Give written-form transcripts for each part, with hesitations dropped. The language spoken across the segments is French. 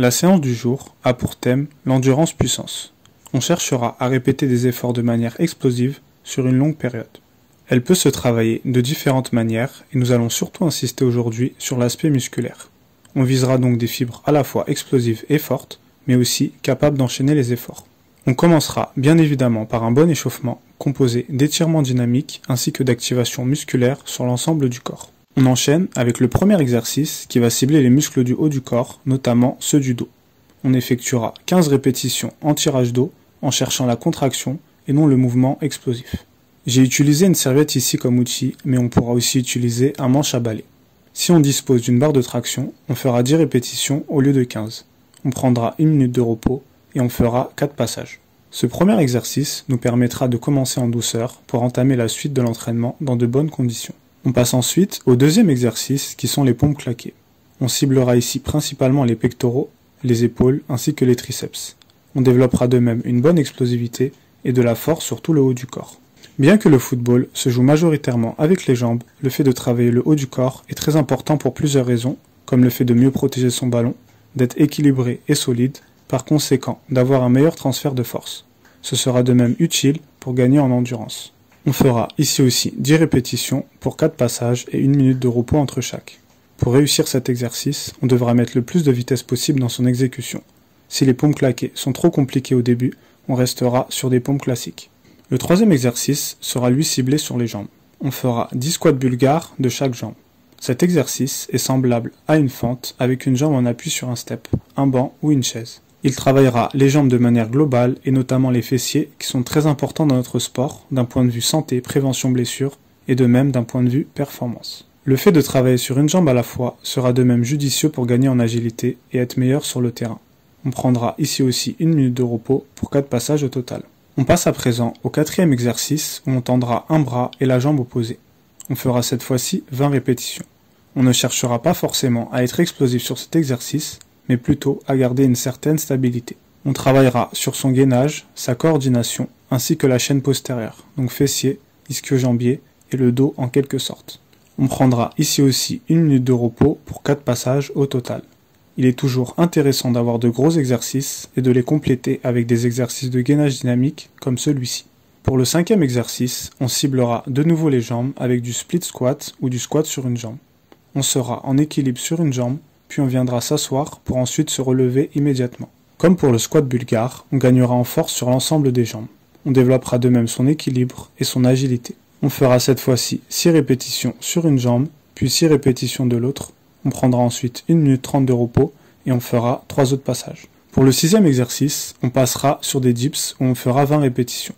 La séance du jour a pour thème l'endurance puissance. On cherchera à répéter des efforts de manière explosive sur une longue période. Elle peut se travailler de différentes manières et nous allons surtout insister aujourd'hui sur l'aspect musculaire. On visera donc des fibres à la fois explosives et fortes, mais aussi capables d'enchaîner les efforts. On commencera bien évidemment par un bon échauffement composé d'étirements dynamiques ainsi que d'activation musculaire sur l'ensemble du corps. On enchaîne avec le premier exercice qui va cibler les muscles du haut du corps, notamment ceux du dos. On effectuera 15 répétitions en tirage d'eau en cherchant la contraction et non le mouvement explosif. J'ai utilisé une serviette ici comme outil, mais on pourra aussi utiliser un manche à balai. Si on dispose d'une barre de traction, on fera 10 répétitions au lieu de 15. On prendra 1 minute de repos et on fera 4 passages. Ce premier exercice nous permettra de commencer en douceur pour entamer la suite de l'entraînement dans de bonnes conditions. On passe ensuite au deuxième exercice qui sont les pompes claquées. On ciblera ici principalement les pectoraux, les épaules ainsi que les triceps. On développera de même une bonne explosivité et de la force sur tout le haut du corps. Bien que le football se joue majoritairement avec les jambes, le fait de travailler le haut du corps est très important pour plusieurs raisons, comme le fait de mieux protéger son ballon, d'être équilibré et solide, par conséquent d'avoir un meilleur transfert de force. Ce sera de même utile pour gagner en endurance. On fera ici aussi 10 répétitions pour 4 passages et 1 minute de repos entre chaque. Pour réussir cet exercice, on devra mettre le plus de vitesse possible dans son exécution. Si les pompes claquées sont trop compliquées au début, on restera sur des pompes classiques. Le troisième exercice sera lui ciblé sur les jambes. On fera 10 squats bulgares de chaque jambe. Cet exercice est semblable à une fente avec une jambe en appui sur un step, un banc ou une chaise. Il travaillera les jambes de manière globale et notamment les fessiers qui sont très importants dans notre sport d'un point de vue santé, prévention blessure et de même d'un point de vue performance. Le fait de travailler sur une jambe à la fois sera de même judicieux pour gagner en agilité et être meilleur sur le terrain. On prendra ici aussi 1 minute de repos pour 4 passages au total. On passe à présent au quatrième exercice où on tendra un bras et la jambe opposée. On fera cette fois-ci 20 répétitions. On ne cherchera pas forcément à être explosif sur cet exercice, mais plutôt à garder une certaine stabilité. On travaillera sur son gainage, sa coordination, ainsi que la chaîne postérieure, donc fessier, ischio-jambier et le dos en quelque sorte. On prendra ici aussi 1 minute de repos pour 4 passages au total. Il est toujours intéressant d'avoir de gros exercices et de les compléter avec des exercices de gainage dynamique comme celui-ci. Pour le cinquième exercice, on ciblera de nouveau les jambes avec du split squat ou du squat sur une jambe. On sera en équilibre sur une jambe, puis on viendra s'asseoir pour ensuite se relever immédiatement. Comme pour le squat bulgare, on gagnera en force sur l'ensemble des jambes. On développera de même son équilibre et son agilité. On fera cette fois-ci 6 répétitions sur une jambe, puis 6 répétitions de l'autre. On prendra ensuite 1 minute 30 de repos et on fera 3 autres passages. Pour le sixième exercice, on passera sur des dips où on fera 20 répétitions.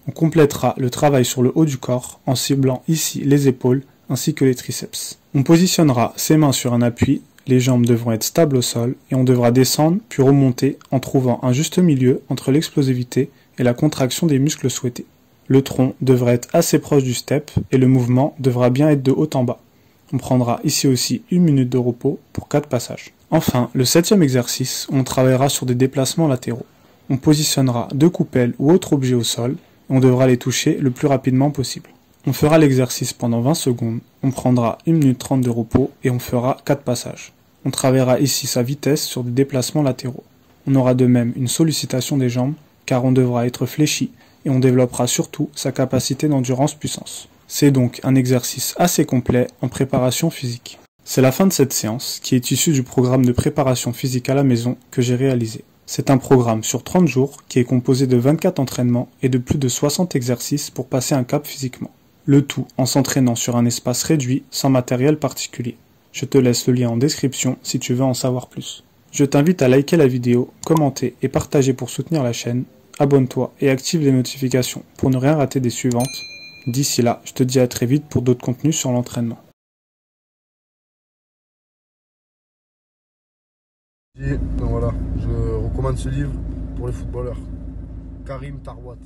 On complétera le travail sur le haut du corps en ciblant ici les épaules ainsi que les triceps. On positionnera ses mains sur un appui, les jambes devront être stables au sol et on devra descendre puis remonter en trouvant un juste milieu entre l'explosivité et la contraction des muscles souhaités. Le tronc devrait être assez proche du step et le mouvement devra bien être de haut en bas. On prendra ici aussi 1 minute de repos pour 4 passages. Enfin, le septième exercice, on travaillera sur des déplacements latéraux. On positionnera 2 coupelles ou autres objets au sol et on devra les toucher le plus rapidement possible. On fera l'exercice pendant 20 secondes, on prendra 1 minute 30 de repos et on fera 4 passages. On travaillera ici sa vitesse sur des déplacements latéraux. On aura de même une sollicitation des jambes car on devra être fléchi et on développera surtout sa capacité d'endurance puissance. C'est donc un exercice assez complet en préparation physique. C'est la fin de cette séance qui est issue du programme de préparation physique à la maison que j'ai réalisé. C'est un programme sur 30 jours qui est composé de 24 entraînements et de plus de 60 exercices pour passer un cap physiquement. Le tout en s'entraînant sur un espace réduit sans matériel particulier. Je te laisse le lien en description si tu veux en savoir plus. Je t'invite à liker la vidéo, commenter et partager pour soutenir la chaîne. Abonne-toi et active les notifications pour ne rien rater des suivantes. D'ici là, je te dis à très vite pour d'autres contenus sur l'entraînement. Donc voilà, je recommande ce livre pour les footballeurs. Karim Tarwat.